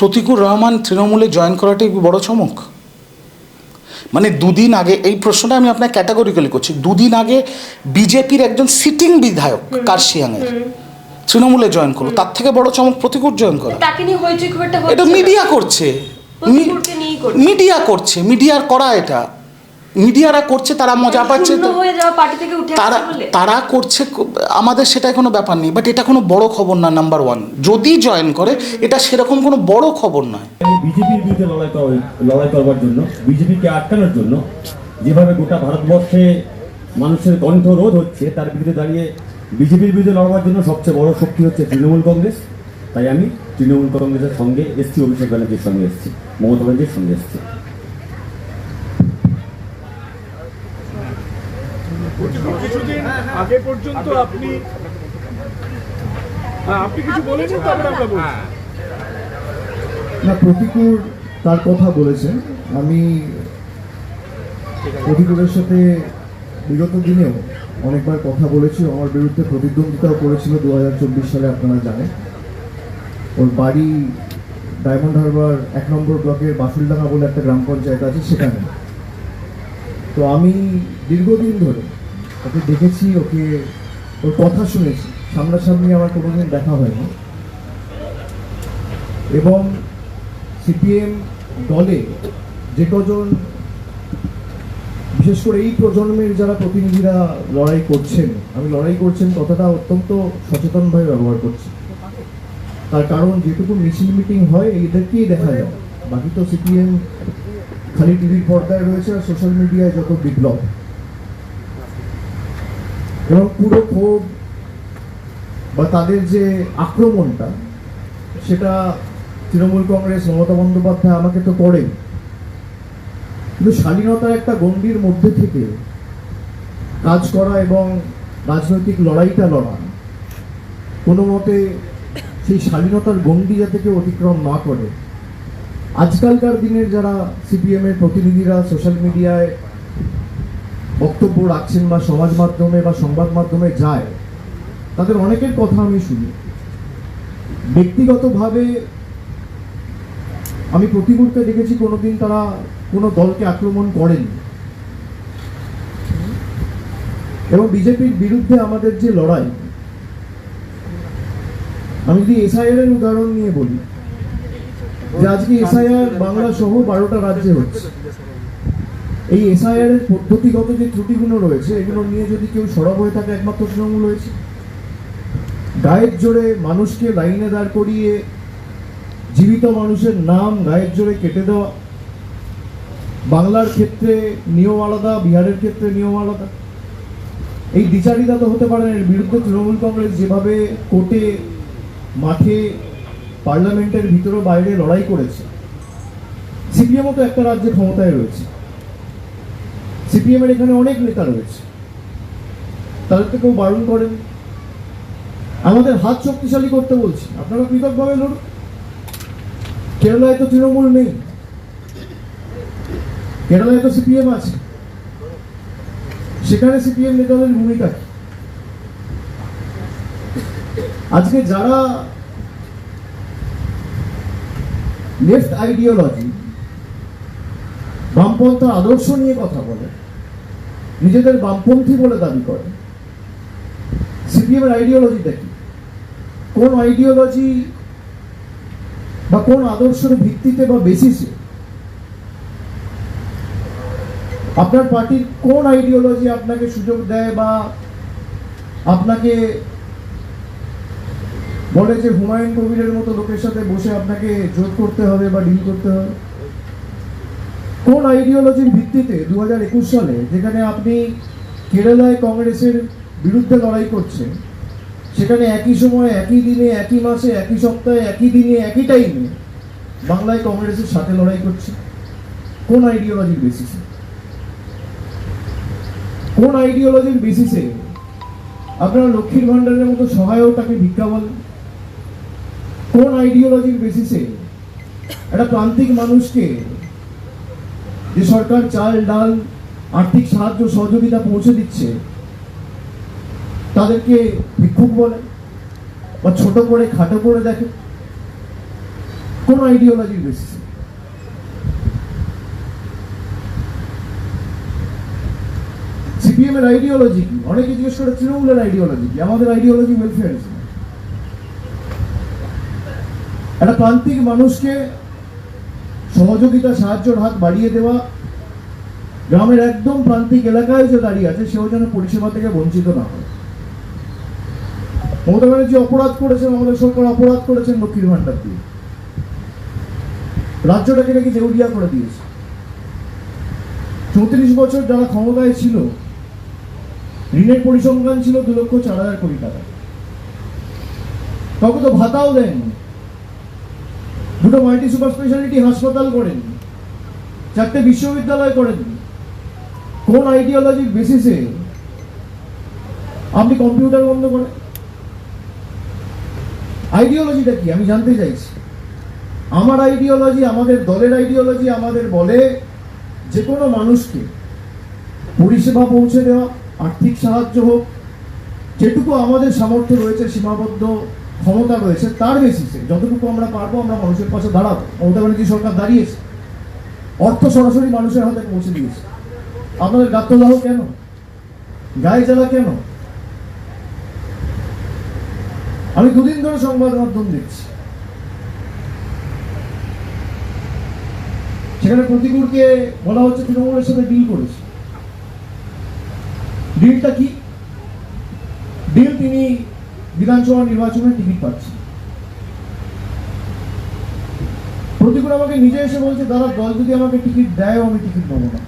প্রতিকুর রহমান তৃণমূলে জয়েন করাটাই বড় চমক। মানে দুদিন আগে, এই প্রশ্নটা আমি আপনার ক্যাটাগরিক্যালি করছি, দুদিন আগে বিজেপির একজন সিটিং বিধায়ক কার্শিয়াংয়ের তৃণমূলে জয়েন করলো, তার থেকে বড় চমক প্রতিকুর জয়েন করা। এটা মিডিয়া করছে, মিডিয়া করছে, মিডিয়ার করা, এটা মিডিয়ারা করছে, তারা মজা পাচ্ছে, তারা করছে, আমাদের সেটাই কোনো ব্যাপার নেই। বাট এটা কোনো বড় খবর না। নাম্বার ওয়ান, যদি জয়েন করে এটা সেরকম কোনো বড় খবর নয়। বিজেপির বিরুদ্ধে লড়াই করবার জন্য, বিজেপিকে আটকানোর জন্য যেভাবে গোটা ভারতবর্ষে মানুষের কণ্ঠরোধ হচ্ছে, তার বিরুদ্ধে দাঁড়িয়ে বিজেপির বিরুদ্ধে লড়বার জন্য সবচেয়ে বড় শক্তি হচ্ছে তৃণমূল কংগ্রেস। তাই আমি তৃণমূল কংগ্রেসের সঙ্গে এসছি, অভিষেক ব্যানার্জির সঙ্গে এসছি, মমতা ব্যানার্জির সঙ্গে এসছি। কিছুদিন আগে পর্যন্ত আপনি কিছু বলেছেন, তারপরে আমরা বলছি না। প্রতিকুর তার কথা বলেছেন, আমি প্রতিকুরের সাথে বিগত দিনেও অনেকবার কথা বলেছি। আমার বিরুদ্ধে প্রতিদ্বন্দ্বিতাও করেছিল 2024 সালে, আপনারা জানেন। ওর বাড়ি ডায়মন্ড হারবার 1 নম্বর ব্লকের বাসুলডাঙ্গা বলে একটা গ্রাম পঞ্চায়েত আছে, সেখানে। তো আমি দীর্ঘদিন ধরে ওকে দেখেছি, ওর কথা শুনেছি, সামনাসামনি আমার কোনোদিন দেখা হয়নি। এবং সিপিএম দলে যে কজন, বিশেষ করে এই প্রজন্মের যারা প্রতিনিধিরা লড়াই করছেন, আমি লড়াই করছেন কথাটা অত্যন্ত সচেতনভাবে ব্যবহার করছি। তার কারণ যেটুকু মিছিল মিটিং হয় এদেরকেই দেখা যায়, বাকি তো সিপিএম খালি টিভির পর্দায় রয়েছে আর সোশ্যাল মিডিয়ায় যত বিপ্লব। এবং পুরো ক্ষোভ বা তাদের যে আক্রমণটা, সেটা তৃণমূল কংগ্রেস, মমতা বন্দ্যোপাধ্যায় আমাকে তো করেই, কিন্তু শালীনতার একটা গণ্ডির মধ্যে থেকে কাজ করা এবং রাজনৈতিক লড়াইটা লড়া, কোনো মতে সেই শালীনতার গণ্ডি যাতে কেউ অতিক্রম না করে। আজকালকার দিনের যারা সিপিএমের প্রতিনিধিরা সোশ্যাল মিডিয়ায় বক্তব্য রাখছেন বা সমাজ মাধ্যমে বা সংবাদ মাধ্যমে যায়, তাদের অনেকের কথা আমি শুনি। ব্যক্তিগতভাবে আমি প্রতিমূর্তে দেখেছি কোনোদিন তারা কোনো দলকে আক্রমণ করেনি। এবং বিজেপির বিরুদ্ধে আমাদের যে লড়াই, আমি যদি এসআইআর এর উদাহরণ নিয়ে বলি, যে আজকে এসআইআর বাংলা সহ 12টা রাজ্যে হচ্ছে। এই এসআইআর এর পদ্ধতিগত যে ত্রুটিগুলো রয়েছে, এগুলো নিয়ে যদি কেউ সরব হয়ে থাকে, একমাত্র তৃণমূল হয়েছে। গায়ের জোরে মানুষকে লাইনে দাঁড় করিয়ে জীবিত মানুষের নাম গায়ের জোরে কেটে দেওয়া, বাংলার ক্ষেত্রে নিয়ম আলাদা, বিহারের ক্ষেত্রে নিয়ম আলাদা। এই দ্বিচারিতা তো হতে পারে না। এর বিরুদ্ধে তৃণমূল কংগ্রেস যেভাবে কোর্টে, মাঠে, পার্লামেন্টের ভিতরে বাইরে লড়াই করেছে, সিপিএমও তো একটা রাজ্যে ক্ষমতায় রয়েছে। সিপিএম এর এখানে অনেক নেতা রয়েছে, তাদের তো কেউ বারণ করেন। আমাদের হাত শক্তিশালী করতে বলছি, আপনারা পৃথকভাবে লড়ুন। কেরালায় তো তৃণমূল নেই, কেরালায় তো সিপিএম আছে, সেখানে সিপিএম নেতাদের ভূমিকা কি? আজকে যারা লেফট আইডিওলজি, বামপন্থা আদর্শ নিয়ে কথা বলে, নিজেদের বামপন্থী বলে দাবি করে, সিপিএম এর আইডিওলজিটা কি? কোন আইডিওলজি বা কোন আদর্শের ভিত্তিতে বা বেসিসে আপনার পার্টির কোন আইডিওলজি আপনাকে সুযোগ দেয় বা আপনাকে বলে যে হুমায়ুন কবিরের মতো লোকের সাথে বসে আপনাকে জোট করতে হবে বা ডিল করতে হবে? কোন আইডিওলজির ভিত্তিতে 2021 সালে, যেখানে আপনি কেরালায় কংগ্রেসের বিরুদ্ধে লড়াই করছেন, সেখানে একই সময়ে, একই দিনে, একই মাসে, একই সপ্তাহে, একই দিনে, একই টাইমে বাংলায় কংগ্রেসের সাথে লড়াই করছে? কোন আইডিওলজির বেসিসে? কোন আইডিওলজির বেসিসে আপনারা লক্ষ্মীর ভান্ডারের মতো সহায়তাকে ভিক্ষা বলেন? কোন আইডিওলজির বেসিসে একটা প্রান্তিক মানুষকে, যে সরকার চাল, ডাল, আর্থিক সাহায্য সহযোগিতা পৌঁছে দিচ্ছে, তাদেরকে ভিক্ষুক বলে বা ছোট করে খাটো করে দেখে? কোন আইডিওলজির বেসিসে? সিপিএম এর আইডিওলজি কি? অনেকে জিজ্ঞেস করে তৃণমূলের আইডিওলজি কি? আমাদের আইডিওলজি ওয়েলফেয়ারিজম। একটা প্রান্তিক মানুষকে সহযোগিতা, সাহায্যের হাত বাড়িয়ে দেওয়া, গ্রামের একদম প্রান্তিক এলাকায় যে দাঁড়িয়ে আছে সেও যেন পরিষেবা থেকে বঞ্চিত না হয়। মমতা ব্যানার্জি অপরাধ করেছেন, আমাদের সরকার অপরাধ করেছেন লক্ষ্মীর ভান্ডার দিয়ে, রাজ্যটাকে নাকি দেউলিয়া করে দিয়েছে। 34 বছর যারা ক্ষমতায় ছিল, ঋণের পরিসংখ্যান ছিল 2,04,000 কোটি টাকা, কাউকে তো ভাতাও দেননি, দুটো মাল্টি সুপার স্পেশালিটি হাসপাতাল করেন, 4টে বিশ্ববিদ্যালয় করেন। কোন আইডিওলজির বেসিসে আপনি কম্পিউটার বন্ধ করেন? আইডিওলজিটা কি আমি জানতে চাইছি। আমার আইডিওলজি, আমাদের দলের আইডিওলজি আমাদের বলে যে কোনো মানুষকে পরিষেবা পৌঁছে দেওয়া, আর্থিক সাহায্য হোক, যেটুকু আমাদের সামর্থ্য রয়েছে, সীমাবদ্ধ ক্ষমতা রয়েছে, তার বেসিসে যতটুকু আমরা পারবো আমরা মানুষের পাশে দাঁড়াবো। মমতা ব্যানার্জি সরকার দাঁড়িয়েছে, অর্থ সরাসরি মানুষের হাতে পৌঁছে দিয়েছে। আপনাদের গাত্রদাহ কেন? গায়ে জ্বালা কেন? আমি দুদিন ধরে সংবাদ মাধ্যম দেখছি, সেখানে প্রতিকূলকে বলা হচ্ছে তৃণমূলের সাথে ডিল করেছে। ডিলটা কি? ডিল তিনি বিধানসভা নির্বাচনের টিকিট পাচ্ছেন। প্রতিকূল আমাকে নিজে এসে বলছে, দাদা দল যদি আমাকে টিকিট দেয় আমি টিকিট নেবো না।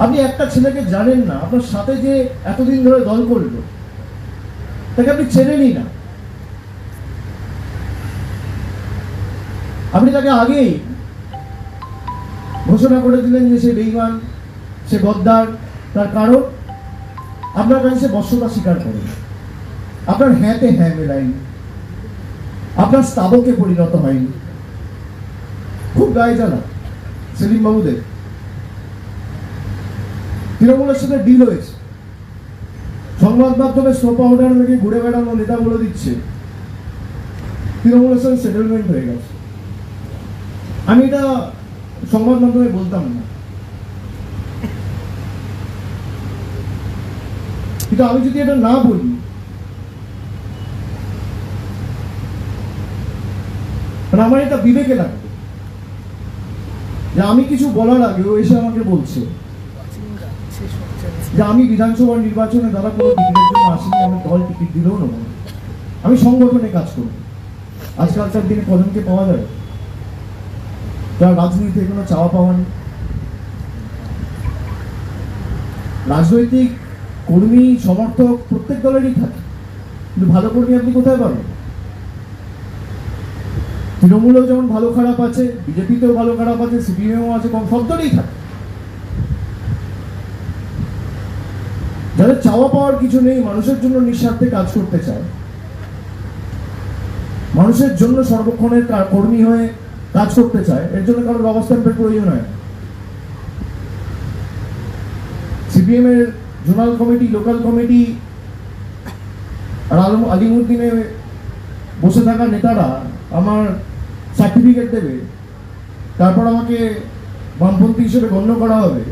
আপনি একটা ছেলেকে জানেন না, আপনার সাথে যে এতদিন ধরে দল করলো তাকে আপনি চেনেনই না। আপনি তাকে আগেই ঘোষণা করে দিলেন যে সে বেঈমান, সে গদ্দার। তার কারণ আপনার কাছে সে বশ্যতা স্বীকার করে, আপনার হ্যাঁতে হ্যাঁ মেলায়নি, আপনার স্তাবকে পরিণত হয়নি। খুব গায়ে জ্বালা সেলিম বাবুদের। তৃণমূলের সাথে ডিল হয়েছে, সংবাদ মাধ্যমে স্নো পাউডার নাকি ঘুরে বেড়ানো নেতা বলে দিচ্ছে তৃণমূলের সাথে সেটেলমেন্ট হয়ে গেছে। আমি এটা সংবাদ মাধ্যমে বলতাম না, কিন্তু আমি যদি এটা না বলি, মানে আমার এটা বিবেকে লাগবে যে আমি কিছু বলার আগে ও এসে আমাকে বলছে যে আমি বিধানসভা নির্বাচনে দ্বারা কোনো টিকিটের জন্য আসিনি, আমি দল টিকিট দিলেও নেব না, আমি সংগঠনে কাজ করব। আজকালকার দিনে কজনকে পাওয়া যাবে যারা রাজনীতিতে কোনো চাওয়া পাওয়া নেই? রাজনৈতিক কর্মী সমর্থক প্রত্যেক দলেরই থাকে, কিন্তু ভালো কর্মী আপনি কোথায় পাবেন? তৃণমূলেও যেমন ভালো খারাপ আছে, বিজেপিতেও ভালো খারাপ আছে, সিপিএমও আছে, কম সব দলেই থাকে। যাদের চাওয়া পাওয়ার কিছু নেই, মানুষের জন্য নিঃস্বার্থে কাজ করতে চায়, মানুষের জন্য সর্বক্ষণের কর্মী হয়ে কাজ করতে চায়, এর জন্য কারোর অবস্থানের প্রয়োজন হয়। সিপিএম এর জোনাল কমিটি, লোকাল কমিটি আর আলিমুদ্দিনে বসে থাকা নেতারা আমার সার্টিফিকেট দেবে, তারপর আমাকে বামপন্থী হিসেবে গণ্য করা হবে।